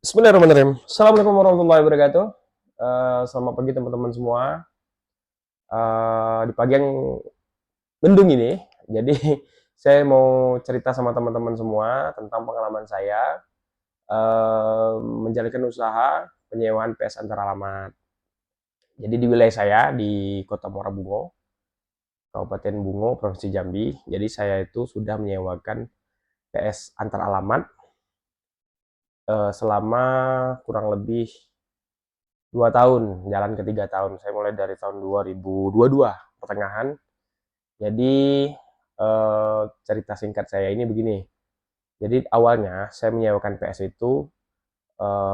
Bismillahirrahmanirrahim. Assalamualaikum warahmatullahi wabarakatuh. Selamat pagi teman-teman semua. Di pagi yang mendung ini, jadi saya mau cerita sama teman-teman semua tentang pengalaman saya menjalankan usaha penyewaan PS antar alamat. Jadi di wilayah saya di Kota Muara Bungo, Kabupaten Bungo, Provinsi Jambi. Jadi saya itu sudah menyewakan PS antar alamat selama kurang lebih 2 tahun, jalan ke 3 tahun. Saya mulai dari tahun 2022 pertengahan. Jadi cerita singkat saya ini begini. Jadi awalnya saya menyewakan PS itu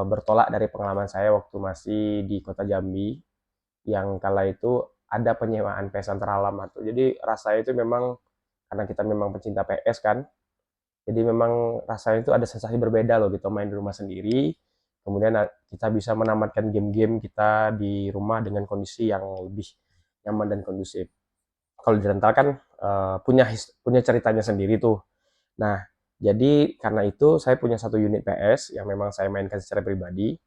bertolak dari pengalaman saya waktu masih di Kota Jambi, yang kala itu ada penyewaan PS antar alamat. Jadi rasanya itu memang karena kita memang pecinta PS kan, jadi memang rasanya itu ada sensasi berbeda loh kita main di rumah sendiri. Kemudian kita bisa menamatkan game-game kita di rumah dengan kondisi yang lebih nyaman dan kondusif. Kalau di rental kan punya ceritanya sendiri tuh. Nah, jadi karena itu saya punya satu unit PS yang memang saya mainkan secara pribadi,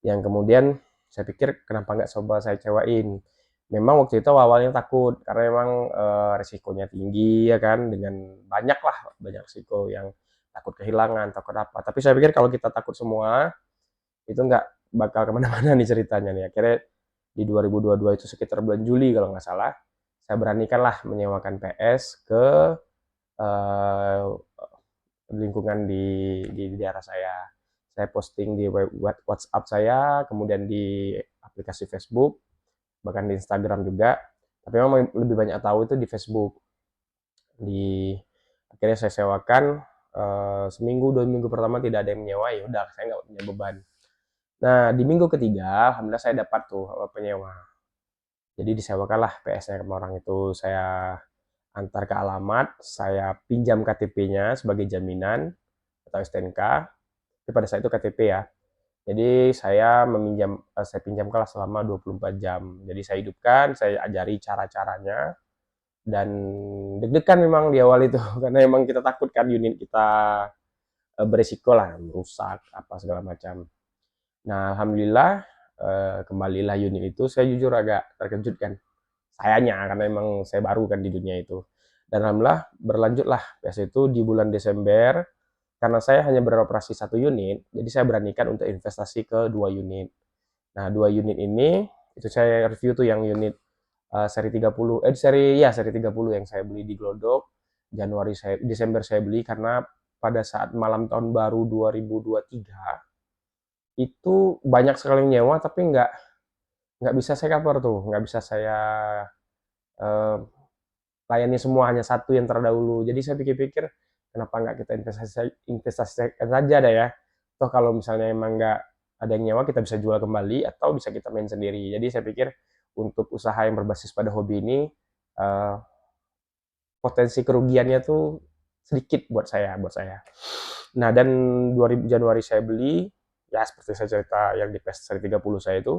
yang kemudian saya pikir kenapa nggak coba saya cewain. Memang waktu itu awalnya takut karena memang resikonya tinggi ya kan, dengan banyak resiko yang takut kehilangan, takut apa. Tapi saya pikir kalau kita takut semua itu nggak bakal kemana-mana nih ceritanya nih. Akhirnya di 2022 itu sekitar bulan Juli kalau nggak salah, saya beranikanlah menyewakan PS ke eh, lingkungan di daerah saya. Saya posting di WhatsApp saya, kemudian di aplikasi Facebook, bahkan di Instagram juga. Tapi memang lebih banyak tahu itu di Facebook. Di akhirnya saya sewakan seminggu 2 minggu pertama tidak ada yang menyewa, ya udah saya nggak punya beban. Nah di minggu ketiga, alhamdulillah saya dapat tuh penyewa. Jadi disewakanlah PS-nya sama orang itu. Saya antar ke alamat, saya pinjam KTP-nya sebagai jaminan atau STNK. Tapi pada saat itu KTP ya. Jadi saya pinjamkanlah selama 24 jam. Jadi saya hidupkan, saya ajari cara-caranya, dan deg-degan memang di awal itu karena memang kita takut kan unit kita beresiko lah, rusak apa segala macam. Nah, alhamdulillah kembalilah unit itu. Saya jujur agak terkejut kan. Sayanya karena memang saya baru kan di dunia itu. Dan alhamdulillah berlanjutlah PS itu di bulan Desember. Karena saya hanya beroperasi satu unit, jadi saya beranikan untuk investasi ke 2 unit. Nah, 2 unit ini itu saya review tuh yang unit seri 30, seri 30 yang saya beli di Glodok. Desember saya beli karena pada saat malam tahun baru 2023 itu banyak sekali yang nyewa, tapi nggak bisa saya cover tuh, nggak bisa saya eh, layani semua, hanya satu yang terdahulu. Jadi saya pikir-pikir kenapa nggak kita investasikan saja deh ya. Toh kalau misalnya emang nggak ada yang nyewa, kita bisa jual kembali atau bisa kita main sendiri. Jadi saya pikir untuk usaha yang berbasis pada hobi ini eh, potensi kerugiannya tuh sedikit buat saya. Nah, dan 2000 Januari saya beli, ya seperti saya cerita yang di PS 30 saya itu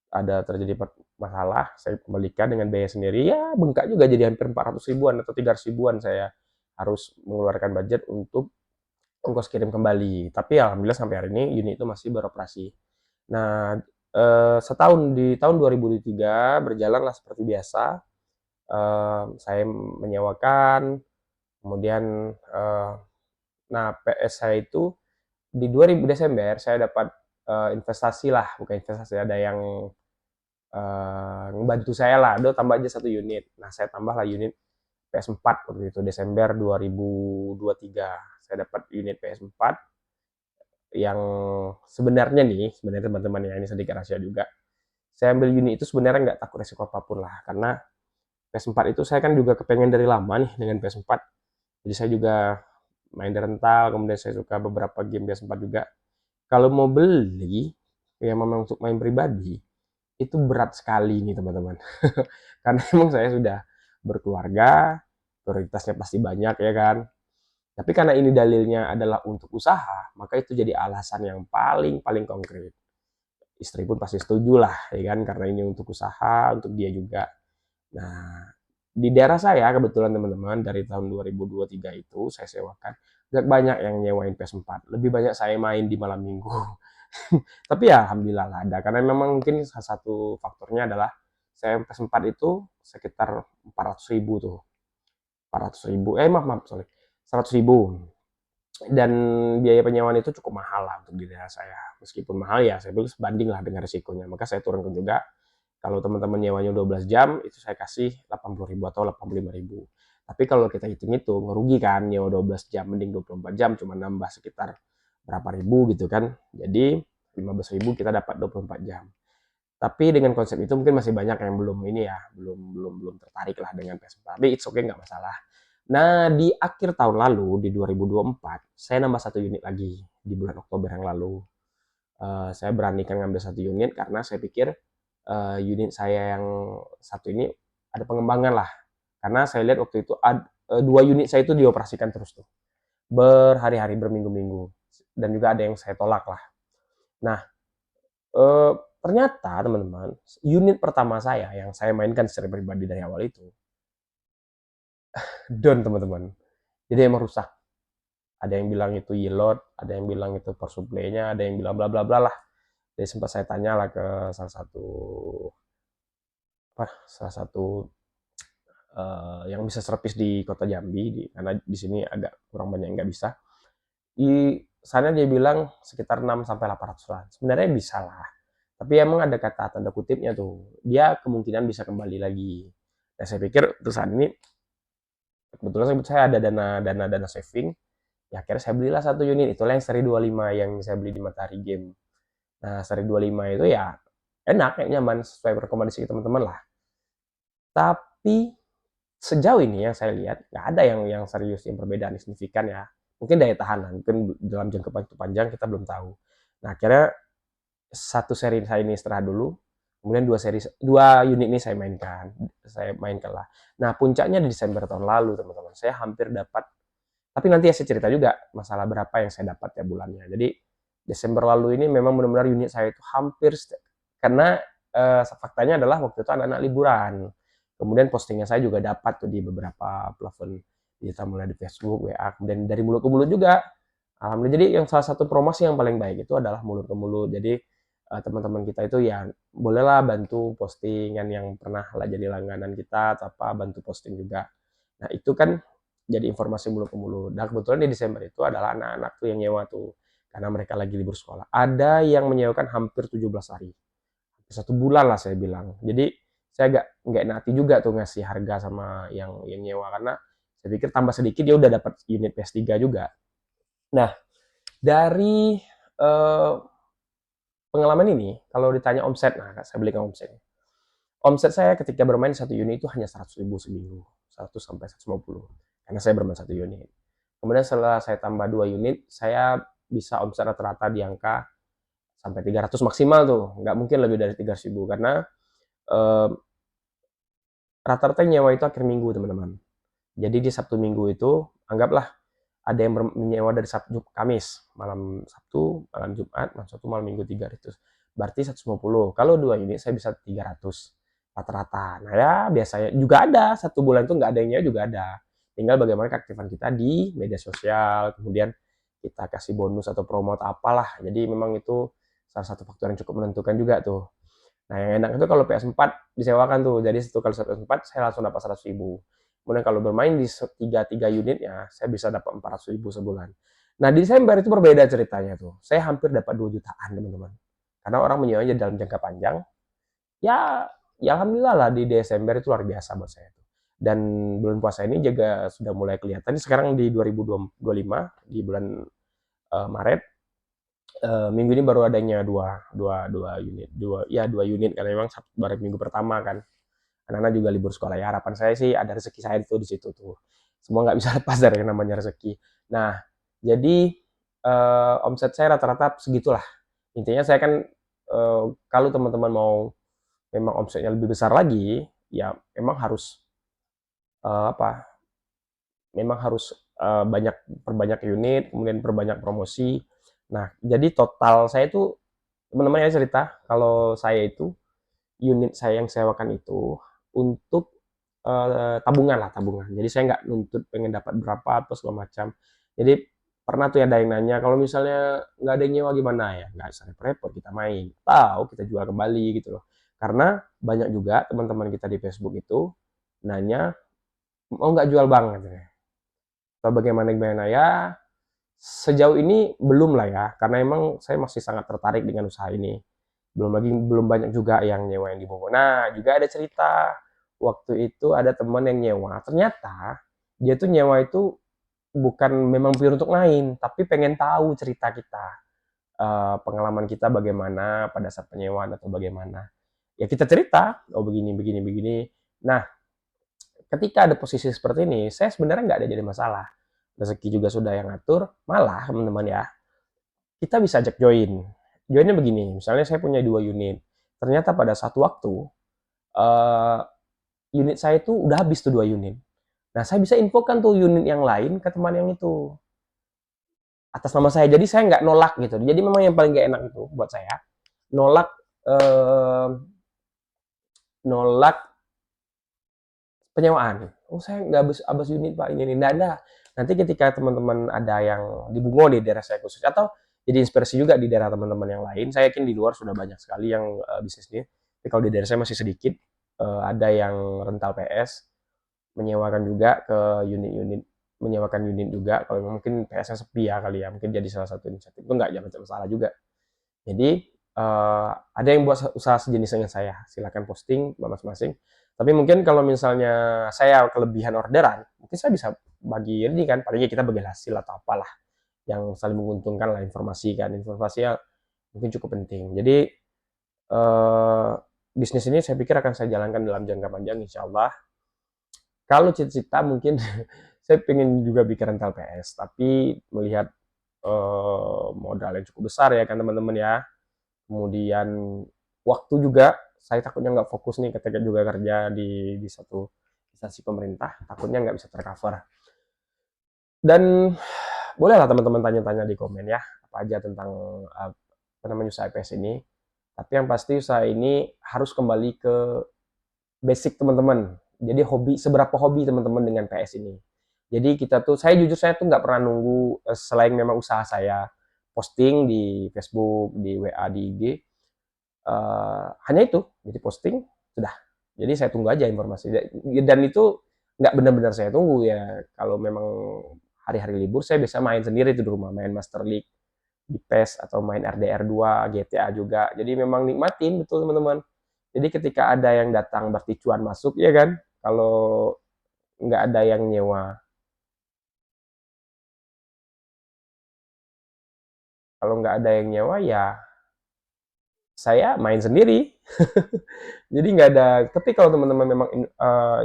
ada terjadi masalah, saya kembalikan dengan biaya sendiri, ya bengkak juga jadi hampir 400 ribuan atau 300 ribuan saya harus mengeluarkan budget untuk ongkos kirim kembali. Tapi alhamdulillah sampai hari ini unit itu masih beroperasi. Nah, setahun di tahun 2023 berjalanlah seperti biasa. Saya menyewakan, kemudian nah PS saya itu di 2000 Desember saya dapat investasi lah, bukan investasi, ada yang ngebantu saya lah, "Do tambah aja satu unit." Nah, saya tambahlah unit PS4 waktu itu Desember 2023. Saya dapat unit PS4 yang sebenarnya teman-teman ya, ini sedikit rahasia juga. Saya ambil unit itu sebenarnya nggak takut resiko apapun lah, karena PS4 itu saya kan juga kepengen dari lama nih dengan PS4. Jadi saya juga main di rental, kemudian saya suka beberapa game PS4 juga. Kalau mau beli, ya memang untuk main pribadi, itu berat sekali nih teman-teman. Karena emang saya sudah berkeluarga, prioritasnya pasti banyak ya kan. Tapi karena ini dalilnya adalah untuk usaha, maka itu jadi alasan yang paling paling konkret. Istri pun pasti setuju lah, ya kan, karena ini untuk usaha, untuk dia juga. Nah, di daerah saya kebetulan teman-teman dari tahun 2023 itu saya sewakan, gak banyak yang nyewain PS4. Lebih banyak saya main di malam minggu. Tapi ya alhamdulillah lah ada, karena memang mungkin salah satu faktornya adalah saya PS4 itu sekitar 400.000 tuh. 400.000, maaf maaf sorry, 100.000. Dan biaya penyewaan itu cukup mahal lah untuk di daerah saya. Meskipun mahal ya, saya bilang sebanding lah dengan risikonya. Maka saya turunkan juga. Kalau teman-teman nyewanya 12 jam, itu saya kasih 80.000 atau 85.000. Tapi kalau kita hitung-hitung, ngerugi kan nyewa 12 jam, mending 24 jam, cuma nambah sekitar berapa ribu gitu kan. Jadi 15.000 kita dapat 24 jam. Tapi dengan konsep itu mungkin masih banyak yang belum ini ya, belum tertarik lah dengan PS4. Tapi it's okay, nggak masalah. Nah, di akhir tahun lalu, di 2024, saya nambah satu unit lagi di bulan Oktober yang lalu. Saya beranikan ngambil satu unit karena saya pikir unit saya yang satu ini ada pengembangan lah. Karena saya lihat waktu itu dua unit saya itu dioperasikan terus tuh, berhari-hari, berminggu-minggu, dan juga ada yang saya tolak lah. Nah, eh, ternyata teman-teman, unit pertama saya yang saya mainkan secara pribadi dari awal itu down teman-teman. Jadi emang rusak. Ada yang bilang itu yield, ada yang bilang itu power supply-nya, ada yang bilang bla bla bla lah. Jadi sempat saya tanya lah ke salah satu yang bisa servis di kota Jambi, karena di sini agak kurang banyak yang nggak bisa. Di sana dia bilang sekitar 6 sampai 800-an. Sebenarnya bisa lah. Tapi emang ada kata tanda kutipnya tuh. Dia kemungkinan bisa kembali lagi. Dan saya pikir untuk saat ini kebetulan saya ada dana saving. Ya akhirnya saya belilah satu unit. Itulah yang seri 25 yang saya beli di Matahari Game. Nah, seri 25 itu ya enak, nyaman, sesuai rekomendasi teman-teman lah. Tapi sejauh ini yang saya lihat nggak ada yang serius, yang perbedaan signifikan ya. Mungkin daya tahan, mungkin dalam jangka waktu panjang kita belum tahu. Nah akhirnya satu seri saya ini istirahat dulu, kemudian dua unit ini saya mainkan lah. Nah puncaknya di Desember tahun lalu teman-teman, saya hampir dapat, tapi nanti ya saya cerita juga masalah berapa yang saya dapat ya bulannya. Jadi Desember lalu ini memang benar-benar unit saya itu hampir karena faktanya adalah waktu itu anak-anak liburan. Kemudian postingnya saya juga dapat tuh di beberapa platform digital, mulai di Facebook, WA, kemudian dari mulut ke mulut juga. Alhamdulillah. Jadi yang salah satu promosi yang paling baik itu adalah mulut ke mulut. Jadi teman-teman kita itu ya bolehlah bantu postingan yang pernah lah jadi langganan kita atau apa, bantu posting juga. Nah itu kan jadi informasi mulut ke mulut. Dan kebetulan di Desember itu adalah anak-anak tuh yang nyewa tuh, karena mereka lagi libur sekolah. Ada yang menyewakan hampir 17 hari. Satu bulan lah saya bilang. Jadi saya nggak enak hati juga tuh ngasih harga sama yang nyewa, karena saya pikir tambah sedikit dia udah dapat unit PS3 juga. Nah, dari eh, pengalaman ini, kalau ditanya omset, nah saya belikan omset. Omset saya ketika bermain satu unit itu hanya 100.000 seminggu, 100 sampai 150, karena saya bermain satu unit. Kemudian setelah saya tambah dua unit, saya bisa omset rata-rata di angka sampai 300 maksimal tuh, nggak mungkin lebih dari 300.000, karena eh, rata-rata nyewa itu akhir minggu teman-teman. Jadi di Sabtu Minggu itu anggaplah ada yang menyewa dari Sabtu Kamis, malam Sabtu, malam Jumat, malam Sabtu, malam Minggu 300. Berarti 150. Kalau dua unit saya bisa 300 rata-rata. Nah ya biasanya juga ada satu bulan itu nggak ada yang nyewa juga ada. Tinggal bagaimana keaktifan kita di media sosial, kemudian kita kasih bonus atau promote apalah. Jadi memang itu salah satu faktor yang cukup menentukan juga tuh. Nah, yang enak itu kalau PS4 disewakan tuh. Jadi satu kali PS4 saya langsung dapat 100.000. Kemudian kalau bermain di tiga unitnya, saya bisa dapat 400.000 sebulan. Nah, di Desember itu berbeda ceritanya tuh. Saya hampir dapat 2 jutaan, teman-teman. Karena orang menyewanya dalam jangka panjang. Ya, ya alhamdulillah lah di Desember itu luar biasa buat saya tuh. Dan bulan puasa ini juga sudah mulai kelihatan. Sekarang di 2025, di bulan Maret, minggu ini baru adanya dua unit, karena memang baru minggu pertama kan, anak-anak juga libur sekolah ya, harapan saya sih ada rezeki saya itu di situ tuh, semua nggak bisa lepas dari yang namanya rezeki. Nah jadi omset saya rata-rata segitulah. Intinya saya kan kalau teman-teman mau memang omsetnya lebih besar lagi, ya memang harus apa, memang harus banyak, perbanyak unit, kemudian perbanyak promosi. Nah jadi total saya itu, teman-teman ya cerita, kalau saya itu unit saya yang sewakan itu untuk tabungan lah, tabungan. Jadi saya nggak nuntut pengen dapat berapa atau segala macam. Jadi pernah tuh ada yang nanya, kalau misalnya nggak ada yang nyewa gimana ya? Nggak usah repot-repot, kita main. Tahu kita jual kembali gitu loh. Karena banyak juga teman-teman kita di Facebook itu nanya, mau nggak jual bang? Katanya. Atau bagaimana gimana ya? Sejauh ini belum lah ya, karena emang saya masih sangat tertarik dengan usaha ini. Belum banyak juga yang nyewa yang di Bogor. Nah, juga ada cerita. Waktu itu ada teman yang nyewa. Ternyata dia tuh nyewa itu bukan memang pure untuk main, tapi pengen tahu cerita kita, pengalaman kita bagaimana pada saat penyewaan atau bagaimana. Ya kita cerita, oh begini, begini, begini. Nah, ketika ada posisi seperti ini, saya sebenarnya nggak ada jadi masalah. Rezeki juga sudah yang ngatur, malah teman-teman ya, kita bisa ajak join. Joinnya begini, misalnya saya punya 2 unit. Ternyata pada satu waktu, uh, unit saya itu udah habis tuh 2 unit. Nah, saya bisa infokan tuh unit yang lain ke teman yang itu atas nama saya. Jadi saya nggak nolak gitu. Jadi memang yang paling nggak enak itu buat saya nolak, eh, nolak penyewaan. Oh saya nggak habis habis unit pak ini nggak ada. Nanti ketika teman-teman ada yang di Bungo di daerah saya khusus atau jadi inspirasi juga di daerah teman-teman yang lain. Saya yakin di luar sudah banyak sekali yang bisnis ini. Tapi kalau di daerah saya masih sedikit. Ada yang rental PS, menyewakan juga ke unit-unit, menyewakan unit juga. Kalau mungkin PS-nya sepi ya kali ya, mungkin jadi salah satu inisiatif. Itu nggak jangan masalah juga. Jadi ada yang buat usaha sejenis dengan saya, silakan posting masing-masing. Tapi mungkin kalau misalnya saya kelebihan orderan, mungkin saya bisa bagi ini kan, palingnya kita bagi hasil atau apalah yang saling menguntungkan lah informasi kan, informasinya mungkin cukup penting. Jadi eh, bisnis ini saya pikir akan saya jalankan dalam jangka panjang, insya Allah. Kalau cita-cita mungkin saya pengen juga bikin rental PS, tapi melihat modal yang cukup besar ya kan teman-teman ya. Kemudian waktu juga saya takutnya nggak fokus nih ketika juga kerja di satu instansi pemerintah, takutnya nggak bisa tercover. Dan bolehlah teman-teman tanya-tanya di komen ya apa aja tentang apa namanya usaha PS ini. Tapi yang pasti usaha ini harus kembali ke basic teman-teman. Jadi hobi, seberapa hobi teman-teman dengan PS ini. Jadi kita tuh, saya jujur saya tuh nggak pernah nunggu selain memang usaha saya posting di Facebook, di WA, di IG, hanya itu, jadi posting sudah. Jadi saya tunggu aja informasi dan itu nggak benar-benar saya tunggu ya. Kalau memang hari-hari libur saya bisa main sendiri tuh di rumah, main Master League di PES atau main RDR 2, GTA juga. Jadi memang nikmatin betul teman-teman. Jadi ketika ada yang datang berarti cuan masuk ya kan. Kalau nggak ada yang nyewa, kalau nggak ada yang nyewa ya saya main sendiri. Jadi nggak ada. Tapi kalau teman-teman memang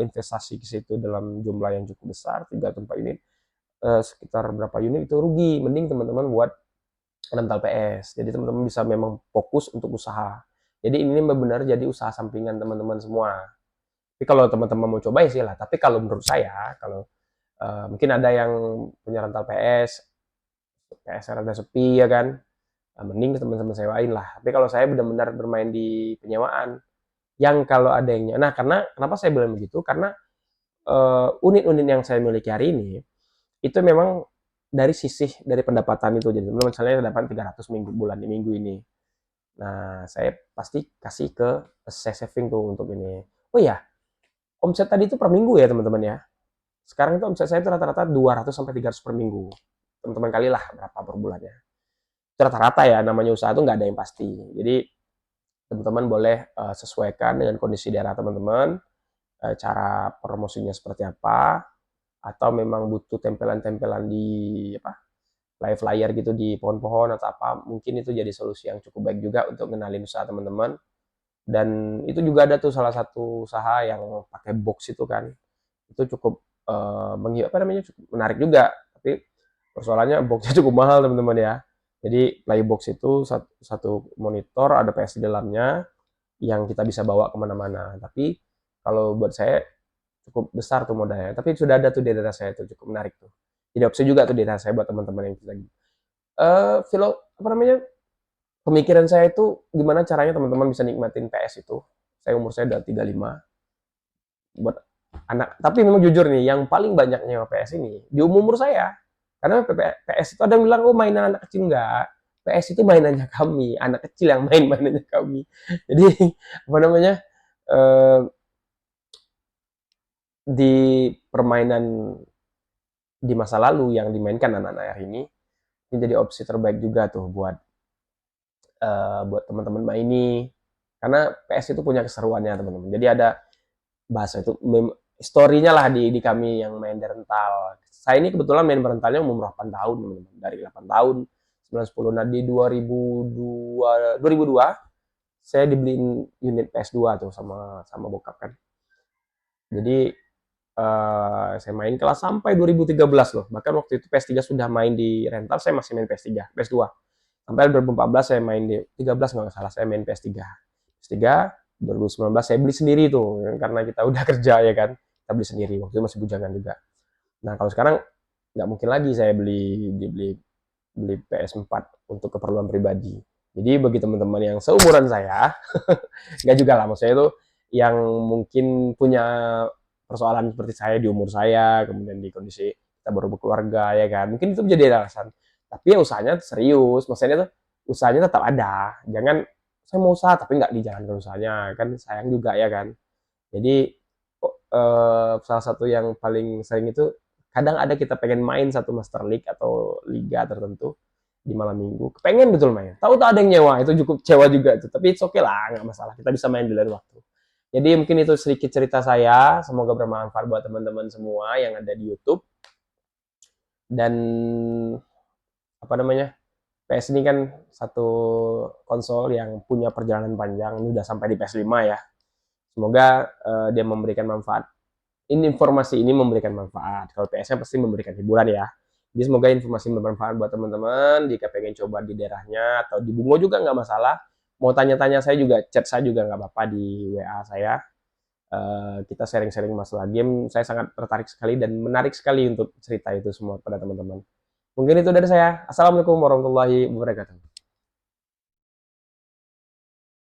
investasi ke situ dalam jumlah yang cukup besar, 3 atau 4 unit, sekitar berapa unit itu rugi. Mending teman-teman buat rental PS. Jadi teman-teman bisa memang fokus untuk usaha. Jadi ini benar-benar jadi usaha sampingan teman-teman semua. Tapi kalau teman-teman mau coba ya sih lah. Tapi kalau menurut saya, kalau mungkin ada yang punya rental PS, PS rada sepi ya kan, mending teman-teman sewain lah. Tapi kalau saya benar-benar bermain di penyewaan, yang kalau ada yang nah karena kenapa saya bilang begitu? Karena unit-unit yang saya miliki hari ini itu memang dari sisih dari pendapatan itu. Jadi teman-teman misalnya dapat 300 minggu ini. Nah, saya pasti kasih ke saya saving tuh untuk ini. Oh iya, omset tadi itu per minggu ya teman-teman ya. Sekarang itu omset saya itu rata-rata 200 sampai 300 per minggu. Teman-teman kalilah berapa per bulannya. Itu rata-rata ya, namanya usaha itu nggak ada yang pasti. Jadi teman-teman boleh sesuaikan dengan kondisi daerah teman-teman, cara promosinya seperti apa, atau memang butuh tempelan-tempelan di apa live flyer gitu di pohon-pohon atau apa, mungkin itu jadi solusi yang cukup baik juga untuk kenalin usaha teman-teman. Dan itu juga ada tuh salah satu usaha yang pakai box itu kan, itu cukup apa namanya cukup menarik juga. Tapi persoalannya boxnya cukup mahal teman-teman ya. Jadi playbox itu satu monitor ada PS di dalamnya yang kita bisa bawa kemana-mana. Tapi kalau buat saya cukup besar tuh modalnya. Tapi sudah ada tuh di daerah saya tuh cukup menarik tuh. Jadi opsi juga tuh di daerah saya buat teman-teman yang lagi. Apa namanya pemikiran saya itu gimana caranya teman-teman bisa nikmatin PS itu. Saya umur saya udah 35 buat anak. Tapi memang jujur nih, yang paling banyak nyewa PS ini di umur saya. Karena PS itu ada yang bilang, oh mainan anak kecil, enggak. PS itu mainannya kami, anak kecil yang main mainannya kami. Jadi apa namanya, eh, di permainan di masa lalu yang dimainkan anak-anak hari ini jadi opsi terbaik juga tuh buat teman-teman maini, karena PS itu punya keseruannya teman-teman. Jadi ada bahasa itu story-nya lah di kami yang main di rental. Saya ini kebetulan main rentalnya umur 8 tahun teman-teman, dari 8 tahun 910. Nah di 2002 saya dibeliin unit PS2 tuh sama sama bokap kan. Jadi saya main kelas sampai 2013 loh. Bahkan waktu itu PS3 sudah main di rental, saya masih main PS3, PS2. Sampai 2014 saya main di 13 nggak salah, saya main PS3. PS3 2019 saya beli sendiri tuh karena kita udah kerja ya kan. Kita beli sendiri. Waktu itu masih bujangan juga. Nah, kalau sekarang nggak mungkin lagi saya beli PS4 untuk keperluan pribadi. Jadi bagi teman-teman yang seumuran saya, nggak juga lah, maksudnya itu yang mungkin punya persoalan seperti saya di umur saya, kemudian di kondisi kita baru berkeluarga ya kan, mungkin itu menjadi alasan. Tapi ya usahanya serius, maksudnya tuh usahanya tetap ada. Jangan saya mau usaha tapi nggak dijalankan usahanya, kan sayang juga ya kan. Jadi salah satu yang paling sering itu kadang ada kita pengen main satu Master League atau liga tertentu di malam minggu, pengen betul main. Tahu tak ada yang nyewa, itu cukup sewa juga itu. Tapi it's okay lah, nggak masalah. Kita bisa main di lain waktu. Jadi mungkin itu sedikit cerita saya. Semoga bermanfaat buat teman-teman semua yang ada di YouTube. Dan apa namanya, PS ini kan satu konsol yang punya perjalanan panjang. Ini udah sampai di PS5 ya. Semoga dia memberikan manfaat. Ini informasi ini memberikan manfaat. Kalau PS-nya pasti memberikan hiburan ya. Jadi semoga informasi bermanfaat buat teman-teman. Jika pengen coba di daerahnya atau di Bungo juga nggak masalah. Mau tanya-tanya saya juga, chat saya juga nggak apa-apa di WA saya. Kita sharing-sharing masalah game. Saya sangat tertarik sekali dan menarik sekali untuk cerita itu semua pada teman-teman. Mungkin itu dari saya. Assalamualaikum warahmatullahi wabarakatuh.